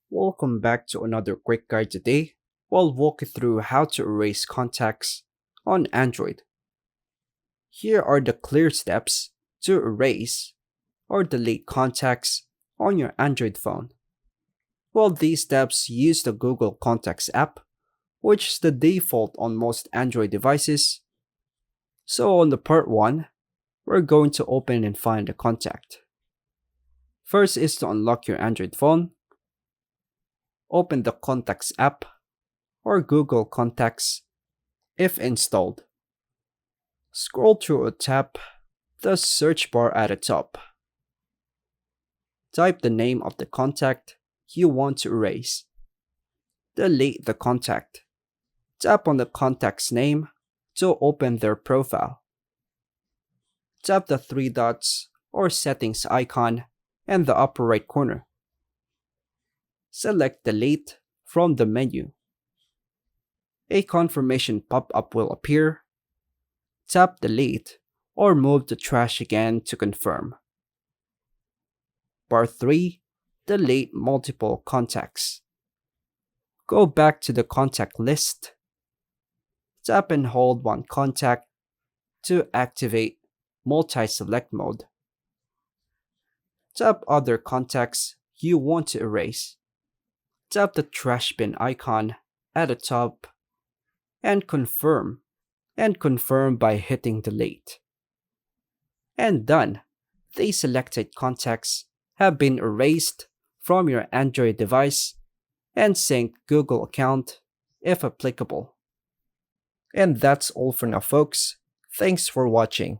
Welcome back to another quick guide today. We'll walk you through how to erase contacts on Android. Here are the clear steps to erase or delete contacts on your Android phone. Well, these steps use the Google Contacts app, which is the default on most Android devices. So, on the part 1, we're going to open and find the contact. First is to unlock your Android phone. Open the Contacts app or Google Contacts if installed. Scroll through or tap the search bar at the top. Type the name of the contact you want to erase. Delete the contact. Tap on the contact's name to open their profile. Tap the three dots or settings icon in the upper right corner. Select Delete from the menu. A confirmation pop-up will appear. Tap Delete or move to Trash again to confirm. Part 3. Delete multiple contacts. Go back to the contact list. Tap and hold one contact to activate multi-select mode. Tap other contacts you want to erase. Tap the trash bin icon at the top and confirm by hitting delete. And done. The selected contacts have been erased from your Android device and sync Google account if applicable. And that's all for now, folks. Thanks for watching.